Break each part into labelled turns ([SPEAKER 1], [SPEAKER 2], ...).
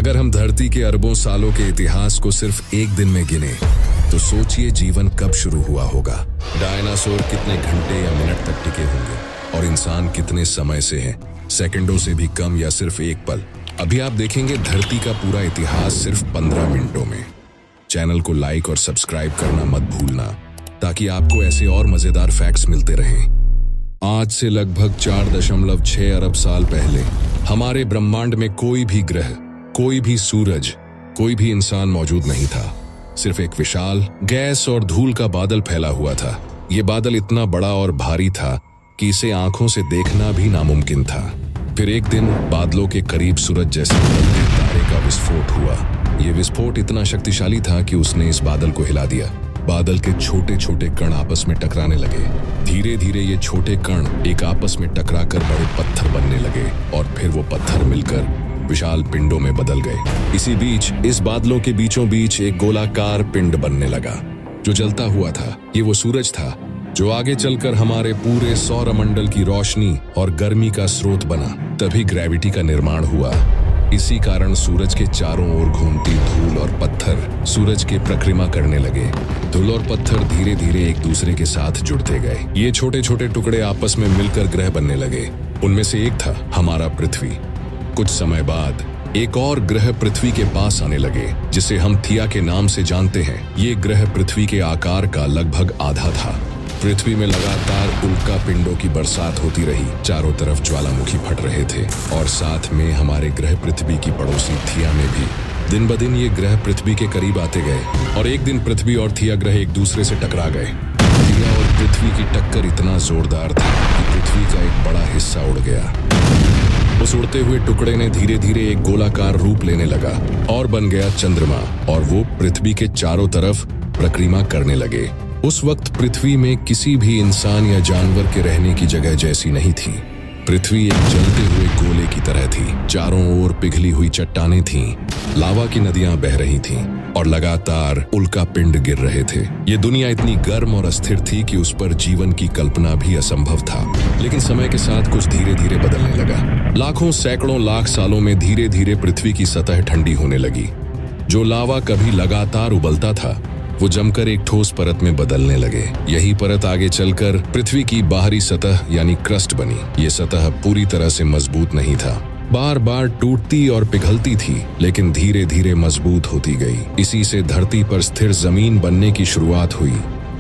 [SPEAKER 1] अगर हम धरती के अरबों सालों के इतिहास को सिर्फ एक दिन में गिने तो सोचिए जीवन कब शुरू हुआ होगा। डायनासोर कितने घंटे या मिनट तक टिके होंगे और इंसान कितने समय से है, सेकंडों से भी कम या सिर्फ एक पल। अभी आप देखेंगे धरती का पूरा इतिहास सिर्फ 15 मिनटों में। चैनल को लाइक और सब्सक्राइब करना मत भूलना ताकि आपको ऐसे और मजेदार फैक्ट्स मिलते रहें। आज से लगभग 4.6 अरब साल पहले हमारे ब्रह्मांड में कोई भी ग्रह, कोई भी सूरज, कोई भी इंसान मौजूद नहीं था। सिर्फ एक विशाल गैस और धूल का बादल फैला हुआ था। ये बादल इतना बड़ा और भारी था कि इसे आंखों से देखना भी नामुमकिन था। फिर एक दिन बादलों के करीब सूरज जैसे बड़े तारे का विस्फोट हुआ। ये विस्फोट इतना शक्तिशाली था कि उसने इस बादल को हिला दिया। बादल के छोटे छोटे कण आपस में टकराने लगे। धीरे धीरे ये छोटे कण एक आपस में टकराकर बड़े पत्थर बनने लगे और फिर वो पत्थर मिलकर विशाल पिंडों में बदल गए। इसी बीच इस बादलों के बीचों बीच एक गोलाकार पिंड बनने लगा जो जलता हुआ था। ये वो सूरज था जो आगे चलकर हमारे पूरे सौरमंडल की रोशनी और गर्मी का स्रोत बना। तभी ग्रेविटी का निर्माण हुआ। इसी कारण सूरज के चारों ओर घूमती धूल और पत्थर सूरज की परिक्रमा करने लगे। धूल और पत्थर धीरे धीरे एक दूसरे के साथ जुड़ते गए। ये छोटे छोटे टुकड़े आपस में मिलकर ग्रह बनने लगे। उनमें से एक था हमारा पृथ्वी। कुछ समय बाद एक और ग्रह पृथ्वी के पास आने लगे जिसे हम थिया के नाम से जानते हैं। ये ग्रह पृथ्वी के आकार का लगभग आधा था। पृथ्वी में लगातार उल्का पिंडों की बरसात होती रही। चारों तरफ ज्वालामुखी फट रहे थे और साथ में हमारे ग्रह पृथ्वी की पड़ोसी थिया में भी दिन ब दिन ये ग्रह पृथ्वी के करीब आते गए और एक दिन पृथ्वी और थिया ग्रह एक दूसरे से टकरा गए। थिया और पृथ्वी की टक्कर इतना जोरदार था कि पृथ्वी का एक बड़ा हिस्सा उड़ गया। उस उड़ते हुए टुकड़े ने धीरे धीरे एक गोलाकार रूप लेने लगा और बन गया चंद्रमा और वो पृथ्वी के चारों तरफ परिक्रमा करने लगे। उस वक्त पृथ्वी में किसी भी इंसान या जानवर के रहने की जगह जैसी नहीं थी। पृथ्वी एक जलते हुए गोले की तरह थी। चारों ओर पिघली हुई चट्टानें थीं, लावा की नदियां बह रही थीं और लगातार उल्का पिंड गिर रहे थे। ये दुनिया इतनी गर्म और अस्थिर थी कि उस पर जीवन की कल्पना भी असंभव था। लेकिन समय के साथ कुछ धीरे धीरे बदलने लगा। लाखों सैकड़ों लाख सालों में धीरे धीरे पृथ्वी की सतह ठंडी होने लगी। जो लावा कभी लगातार उबलता था वो जमकर एक ठोस परत में बदलने लगे। यही परत आगे चलकर पृथ्वी की बाहरी सतह यानी क्रस्ट बनी। ये सतह पूरी तरह से मजबूत नहीं था, बार बार टूटती और पिघलती थी, लेकिन धीरे धीरे मजबूत होती गई। इसी से धरती पर स्थिर जमीन बनने की शुरुआत हुई।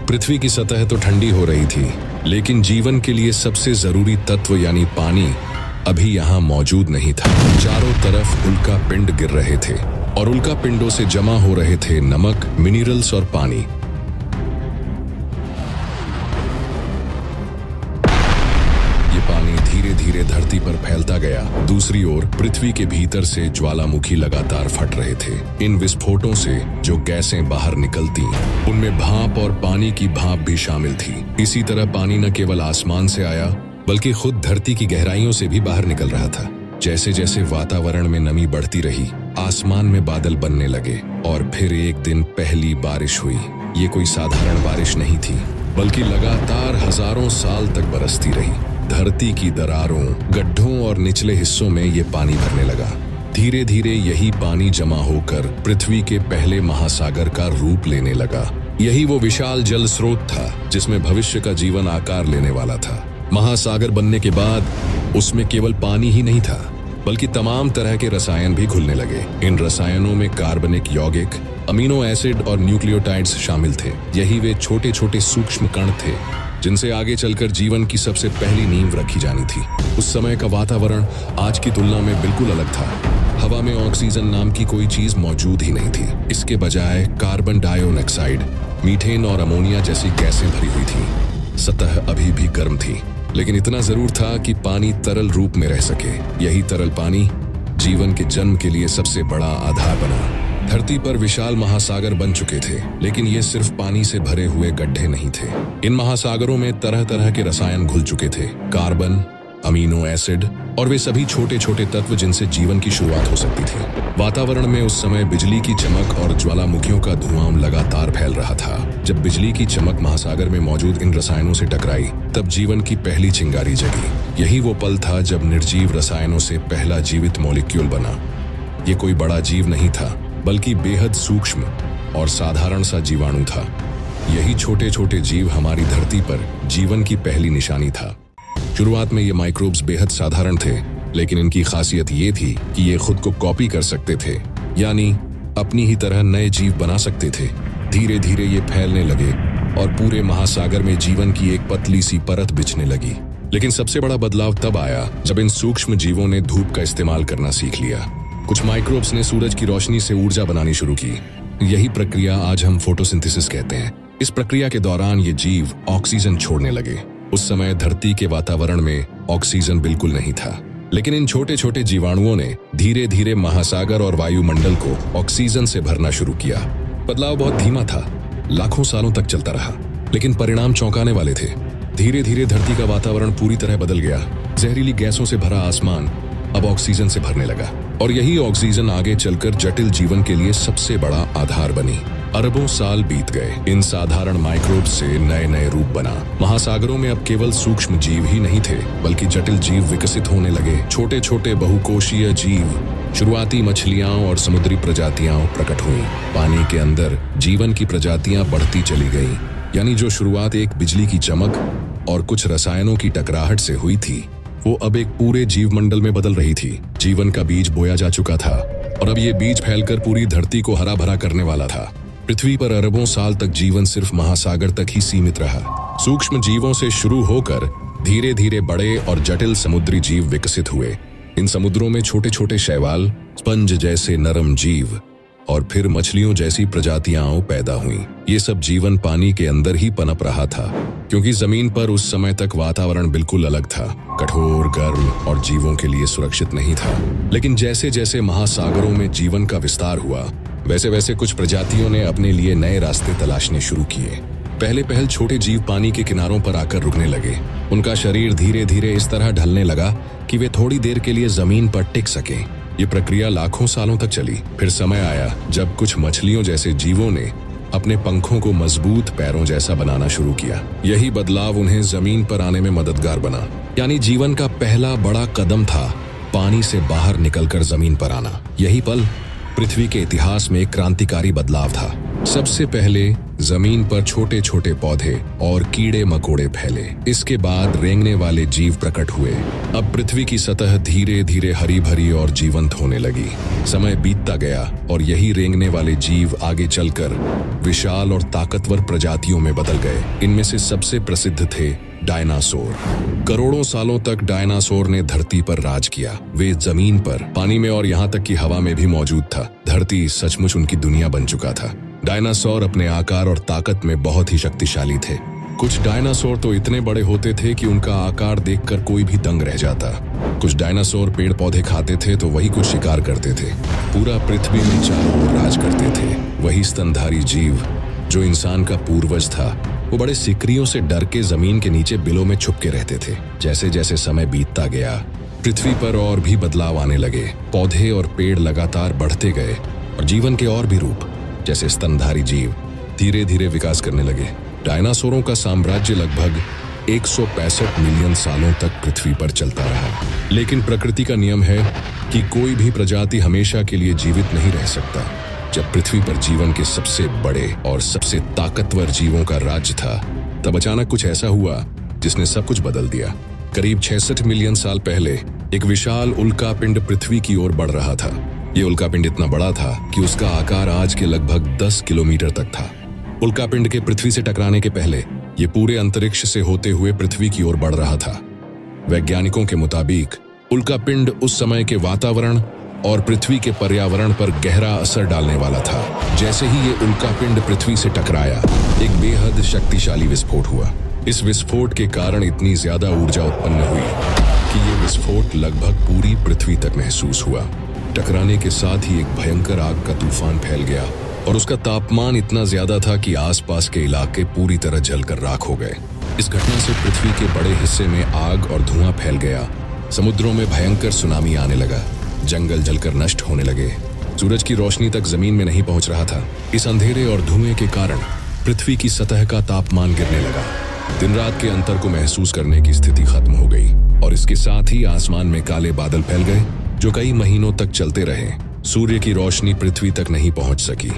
[SPEAKER 1] पृथ्वी की सतह तो ठंडी हो रही थी, लेकिन जीवन के लिए सबसे जरूरी तत्व यानी पानी अभी यहाँ मौजूद नहीं था। चारों तरफ उल्का पिंड गिर रहे थे और उल्का पिंडों से जमा हो रहे थे नमक, मिनरल्स और पानी। ये पानी धीरे धीरे धरती पर फैलता गया। दूसरी ओर पृथ्वी के भीतर से ज्वालामुखी लगातार फट रहे थे। इन विस्फोटों से जो गैसें बाहर निकलती उनमें भाप और पानी की भाप भी शामिल थी। इसी तरह पानी न केवल आसमान से आया बल्कि खुद धरती की गहराइयों से भी बाहर निकल रहा था। जैसे जैसे वातावरण में नमी बढ़ती रही, आसमान में बादल बनने लगे और फिर एक दिन पहली बारिश हुई। ये कोई साधारण बारिश नहीं थी बल्कि लगातार हजारों साल तक बरसती रही। धरती की दरारों, गड्ढों और निचले हिस्सों में ये पानी भरने लगा। धीरे धीरे यही पानी जमा होकर पृथ्वी के पहले महासागर का रूप लेने लगा। यही वो विशाल जल स्रोत था जिसमें भविष्य का जीवन आकार लेने वाला था। महासागर बनने के बाद उसमें केवल पानी ही नहीं था बल्कि तमाम तरह के रसायन भी घुलने लगे। इन रसायनों में कार्बनिक यौगिक, अमीनो एसिड और न्यूक्लियोटाइड्स शामिल थे। यही वे छोटे छोटे सूक्ष्म कण थे जिनसे आगे चलकर जीवन की सबसे पहली नींव रखी जानी थी। उस समय का वातावरण आज की तुलना में बिल्कुल अलग था। हवा में ऑक्सीजन नाम की कोई चीज मौजूद ही नहीं थी। इसके बजाय कार्बन डाइऑक्साइड, मीथेन और अमोनिया जैसी गैसें भरी हुई थी। सतह अभी भी गर्म थी, लेकिन इतना जरूर था कि पानी तरल रूप में रह सके। यही तरल पानी जीवन के जन्म के लिए सबसे बड़ा आधार बना। धरती पर विशाल महासागर बन चुके थे, लेकिन ये सिर्फ पानी से भरे हुए गड्ढे नहीं थे। इन महासागरों में तरह तरह के रसायन घुल चुके थे। कार्बन, अमीनो एसिड और वे सभी छोटे छोटे तत्व जिनसे जीवन की शुरुआत हो सकती थी। वातावरण में उस समय बिजली की चमक और ज्वालामुखियों का धुआं लगातार फैल रहा था। जब बिजली की चमक महासागर में मौजूद इन रसायनों से टकराई तब जीवन की पहली चिंगारी जगी। यही वो पल था जब निर्जीव रसायनों से पहला जीवित मॉलिक्यूल बना। ये कोई बड़ा जीव नहीं था, बल्कि बेहद सूक्ष्म और साधारण सा जीवाणु था। यही छोटे छोटे जीव हमारी धरती पर जीवन की पहली निशानी था। शुरुआत में ये माइक्रोब्स बेहद साधारण थे, लेकिन इनकी खासियत ये थी कि ये खुद को कॉपी कर सकते थे, यानी अपनी ही तरह नए जीव बना सकते थे। धीरे धीरे ये फैलने लगे और पूरे महासागर में जीवन की एक पतली सी परत बिछने लगी। लेकिन सबसे बड़ा बदलाव तब आया जब इन सूक्ष्म जीवों ने धूप का इस्तेमाल करना सीख लिया। कुछ माइक्रोब्स ने सूरज की रोशनी से ऊर्जा बनानी शुरू की। यही प्रक्रिया आज हम फोटोसिंथेसिस कहते हैं। इस प्रक्रिया के दौरान ये जीव ऑक्सीजन छोड़ने लगे। उस समय धरती के वातावरण में ऑक्सीजन बिल्कुल नहीं था, लेकिन इन छोटे छोटे जीवाणुओं ने धीरे धीरे महासागर और वायुमंडल को ऑक्सीजन से भरना शुरू किया। बदलाव बहुत धीमा था, लाखों सालों तक चलता रहा, लेकिन परिणाम चौंकाने वाले थे। धीरे धीरे धरती का वातावरण पूरी तरह बदल गया। जहरीली गैसों से भरा आसमान अब ऑक्सीजन से भरने लगा, और यही ऑक्सीजन आगे चलकर जटिल जीवन के लिए सबसे बड़ा आधार बनी। अरबों साल बीत गए। इन साधारण माइक्रोब से नए नए रूप बना। महासागरों में अब केवल सूक्ष्म जीव ही नहीं थे, बल्कि जटिल जीव विकसित होने लगे। छोटे छोटे बहुकोशीय जीव, शुरुआती मछलियां और समुद्री प्रजातियां प्रकट हुई। पानी के अंदर जीवन की प्रजातियां बढ़ती चली गईं, यानी जो शुरुआत एक बिजली की चमक और कुछ रसायनों की टकराहट से हुई थी, वो अब एक पूरे जीव मंडल में बदल रही थी। जीवन का बीज बोया जा चुका था, और अब ये बीज फैलकर पूरी धरती को हरा भरा करने वाला था। पृथ्वी पर अरबों साल तक जीवन सिर्फ महासागर तक ही सीमित रहा। सूक्ष्म जीवों से शुरू होकर धीरे धीरे बड़े और जटिल समुद्री जीव विकसित हुए। इन समुद्रों में छोटे छोटे शैवाल, स्पंज जैसे नरम जीव और फिर मछलियों जैसी प्रजातियां पैदा हुईं। ये सब जीवन पानी के अंदर ही पनप रहा था, क्योंकि जमीन पर उस समय तक वातावरण बिल्कुल अलग था, कठोर, गर्म और जीवों के लिए सुरक्षित नहीं था। लेकिन जैसे जैसे महासागरों में जीवन का विस्तार हुआ, वैसे वैसे कुछ प्रजातियों ने अपने लिए नए रास्ते तलाशने शुरू किए। पहल छोटे जीव पानी के किनारों पर आकर रुकने लगे। उनका शरीर धीरे धीरे इस तरह ढलने लगा कि वे थोड़ी देर के लिए जमीन पर टिक सकें। ये प्रक्रिया लाखों सालों तक चली। फिर समय आया जब कुछ मछलियों जैसे जीवों ने अपने पंखों को मजबूत पैरों जैसा बनाना शुरू किया। यही बदलाव उन्हें जमीन पर आने में मददगार बना। यानी जीवन का पहला बड़ा कदम था पानी से बाहर निकलकर जमीन पर आना। यही पल पृथ्वी के इतिहास में एक क्रांतिकारी बदलाव था। सबसे पहले जमीन पर छोटे छोटे पौधे और कीड़े मकोड़े फैले। इसके बाद रेंगने वाले जीव प्रकट हुए। अब पृथ्वी की सतह धीरे धीरे हरी भरी और जीवंत होने लगी। समय बीतता गया और यही रेंगने वाले जीव आगे चलकर विशाल और ताकतवर प्रजातियों में बदल गए। इनमें से सबसे प्रसिद्ध थे डायनासोर। करोड़ों सालों तक डायनासोर ने धरती पर राज किया। वे जमीन पर, पानी में और यहाँ तक कि हवा में भी मौजूद था। धरती सचमुच उनकी दुनिया बन चुका था। डायनासोर अपने आकार और ताकत में बहुत ही शक्तिशाली थे। कुछ डायनासोर तो इतने बड़े होते थे कि उनका आकार देखकर कोई भी दंग रह जाता। कुछ डायनासोर पेड़ पौधे खाते थे तो वही कुछ शिकार करते थे। पूरा पृथ्वी में चारों ओर राज करते थे। वही स्तनधारी जीव जो इंसान का पूर्वज था, वो बड़े सिकरियों से डर के जमीन के नीचे बिलों में छुप के रहते थे। जैसे जैसे समय बीतता गया, पृथ्वी पर और भी बदलाव आने लगे। पौधे और पेड़ लगातार बढ़ते गए और जीवन के और भी रूप, जैसे स्तनधारी जीव, धीरे धीरे विकास करने लगे। डायनासोरों का साम्राज्य लगभग 165 मिलियन सालों तक पृथ्वी पर चलता रहा। लेकिन प्रकृति का नियम है कि कोई भी प्रजाति हमेशा के लिए जीवित नहीं रह सकता। जब पृथ्वी पर जीवन के सबसे बड़े और सबसे ताकतवर जीवों का राज्य था, तब अचानक कुछ ऐसा हुआ जिसने सब कुछ बदल दिया। करीब 66 मिलियन साल पहले एक विशाल उल्कापिंड पृथ्वी की ओर बढ़ रहा था। ये उल्कापिंड इतना बड़ा था कि उसका आकार आज के लगभग 10 किलोमीटर तक था। उल्कापिंड के पृथ्वी से टकराने के पहले ये पूरे अंतरिक्ष से होते हुए पृथ्वी की ओर बढ़ रहा था। वैज्ञानिकों के मुताबिक उल्कापिंड उस समय के वातावरण और पृथ्वी के पर्यावरण पर गहरा असर डालने वाला था। जैसे ही ये उल्कापिंड पृथ्वी से टकराया, एक बेहद शक्तिशाली विस्फोट हुआ। इस विस्फोट के कारण इतनी ज्यादा ऊर्जा उत्पन्न हुई कि ये विस्फोट लगभग पूरी पृथ्वी तक महसूस हुआ। टकराने के साथ ही एक भयंकर आग का तूफान फैल गया और उसका तापमान इतना ज्यादा था कि आसपास के इलाके पूरी तरह जलकर राख हो गए। इस घटना से पृथ्वी के बड़े हिस्से में आग और धुआं फैल गया। समुद्रों में भयंकर सुनामी आने लगा। जंगल जलकर नष्ट होने लगे। सूरज की रोशनी तक जमीन में नहीं पहुंच रहा था। इस अंधेरे और धुएं के कारण पृथ्वी की सतह का तापमान गिरने लगा। दिन रात के अंतर को महसूस करने की स्थिति खत्म हो गई और इसके साथ ही आसमान में काले बादल फैल गए जो कई महीनों तक चलते रहे। सूर्य की रोशनी पृथ्वी तक नहीं पहुंच सकी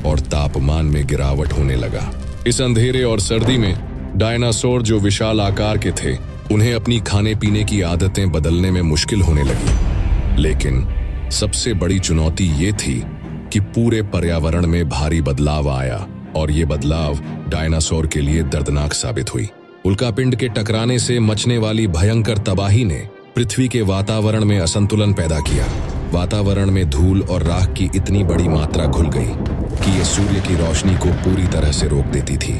[SPEAKER 1] और तापमान में गिरावट होने लगा। इस अंधेरे और सर्दी में डायनासोर जो विशाल आकार के थे, उन्हें अपनी खाने पीने की आदतें बदलने में मुश्किल होने लगी। लेकिन सबसे बड़ी चुनौती ये थी कि पूरे पर्यावरण में भारी बदलाव आया और ये बदलाव डायनासोर के लिए दर्दनाक साबित हुई। उल्कापिंड के टकराने से मचने वाली भयंकर तबाही ने पृथ्वी के वातावरण में असंतुलन पैदा किया। वातावरण में धूल और राख की इतनी बड़ी मात्रा घुल गई कि ये सूर्य की रोशनी को पूरी तरह से रोक देती थी।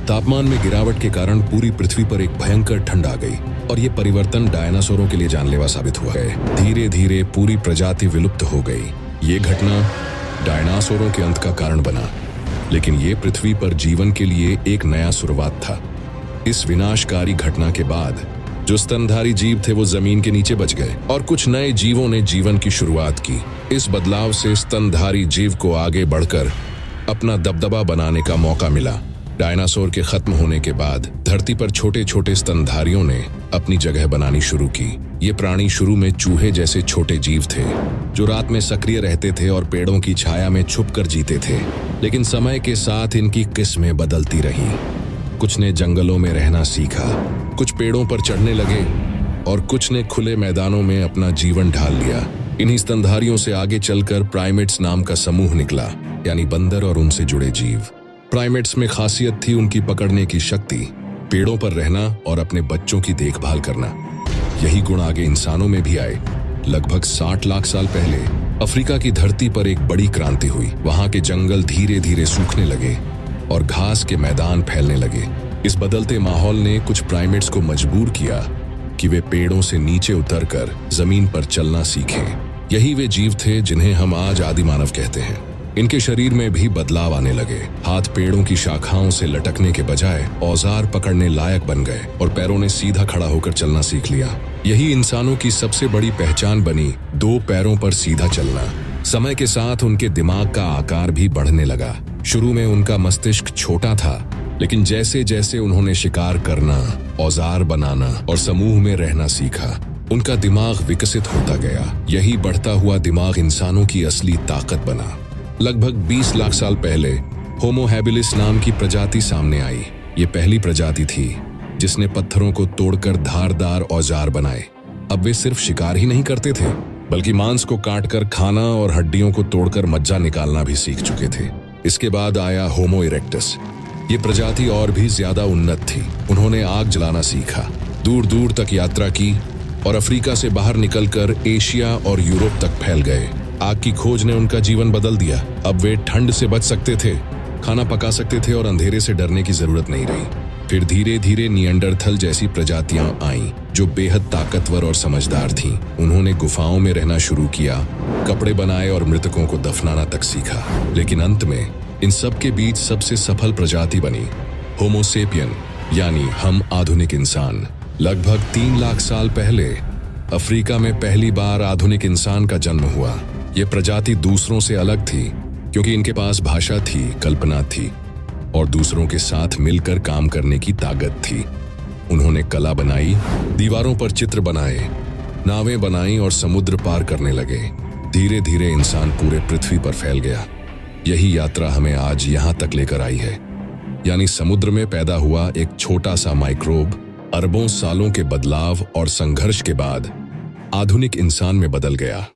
[SPEAKER 1] तापमान में गिरावट के कारण पूरी पृथ्वी पर एक भयंकर ठंड आ गई और ये परिवर्तन डायनासोरों के लिए जानलेवा साबित हुआ है। धीरे धीरे पूरी प्रजाति विलुप्त हो गई। ये घटना डायनासोरों के अंत का कारण बना, लेकिन ये पृथ्वी पर जीवन के लिए एक नया शुरुआत था। इस विनाशकारी घटना के बाद जो स्तनधारी जीव थे वो जमीन के नीचे बच गए और कुछ नए जीवों ने जीवन की शुरुआत की। इस बदलाव से स्तनधारी जीव को आगे बढ़कर अपना दबदबा बनाने का मौका मिला। डायनासोर के खत्म होने के बाद धरती पर छोटे छोटे स्तनधारियों ने अपनी जगह बनानी शुरू की। ये प्राणी शुरू में चूहे जैसे छोटे जीव थे जो रात में सक्रिय रहते थे और पेड़ों की छाया में छुपकर जीते थे। लेकिन समय के साथ इनकी किस्में बदलती रहीं। कुछ ने जंगलों में रहना सीखा, कुछ पेड़ों पर चढ़ने लगे और कुछ ने खुले मैदानों में अपना जीवन ढाल लिया। इन्हीं स्तनधारियों से आगे चलकर प्राइमेट्स नाम का समूह निकला, यानी बंदर और उनसे जुड़े जीव। प्राइमेट्स में खासियत थी उनकी पकड़ने की शक्ति, पेड़ों पर रहना और अपने बच्चों की देखभाल करना। यही गुण आगे इंसानों में भी आए। लगभग 60 लाख साल पहले अफ्रीका की धरती पर एक बड़ी क्रांति हुई। वहां के जंगल धीरे धीरे सूखने लगे और घास के मैदान फैलने लगे। इस बदलते माहौल ने कुछ प्राइमेट्स को मजबूर किया कि वे पेड़ों से नीचे उतरकर जमीन पर चलना सीखें। यही वे जीव थे जिन्हें हम आज आदि मानव कहते हैं। इनके शरीर में भी बदलाव आने लगे। हाथ पेड़ों की शाखाओं से लटकने के बजाय औजार पकड़ने लायक बन गए और पैरों ने सीधा खड़ा होकर चलना सीख लिया। यही इंसानों की सबसे बड़ी पहचान बनी, 2 पैरों पर सीधा चलना। समय के साथ उनके दिमाग का आकार भी बढ़ने लगा। शुरू में उनका मस्तिष्क छोटा था, लेकिन जैसे जैसे उन्होंने शिकार करना, औजार बनाना और समूह में रहना सीखा, उनका दिमाग विकसित होता गया। यही बढ़ता हुआ दिमाग इंसानों की असली ताकत बना। लगभग 20 लाख साल पहले होमो हैबिलिस नाम की प्रजाति सामने आई। ये पहली प्रजाति थी जिसने पत्थरों को तोड़कर धारदार औजार बनाए। अब वे सिर्फ शिकार ही नहीं करते थे, बल्कि मांस को काटकर खाना और हड्डियों को तोड़कर मज्जा निकालना भी सीख चुके थे। इसके बाद आया होमो इरेक्टस। ये प्रजाति और भी ज्यादा उन्नत थी। उन्होंने आग जलाना सीखा, दूर दूर तक यात्रा की और अफ्रीका से बाहर निकलकर एशिया और यूरोप तक फैल गए। आग की खोज ने उनका जीवन बदल दिया। अब वे ठंड से बच सकते थे, खाना पका सकते थे और अंधेरे से डरने की जरूरत नहीं रही। फिर धीरे धीरे निएंडरथल जैसी प्रजातियां आईं जो बेहद ताकतवर और समझदार थीं। उन्होंने गुफाओं में रहना शुरू किया, कपड़े बनाए और मृतकों को दफनाना तक सीखा। लेकिन अंत में इन सब के बीच सबसे सफल प्रजाति बनी होमो सेपियन, यानी हम आधुनिक इंसान। लगभग 3 लाख साल पहले अफ्रीका में पहली बार आधुनिक इंसान का जन्म हुआ। ये प्रजाति दूसरों से अलग थी क्योंकि इनके पास भाषा थी, कल्पना थी और दूसरों के साथ मिलकर काम करने की ताकत थी। उन्होंने कला बनाई, दीवारों पर चित्र बनाए, नावें बनाई और समुद्र पार करने लगे। धीरे धीरे इंसान पूरे पृथ्वी पर फैल गया। यही यात्रा हमें आज यहाँ तक लेकर आई है, यानी समुद्र में पैदा हुआ एक छोटा सा माइक्रोब अरबों सालों के बदलाव और संघर्ष के बाद आधुनिक इंसान में बदल गया।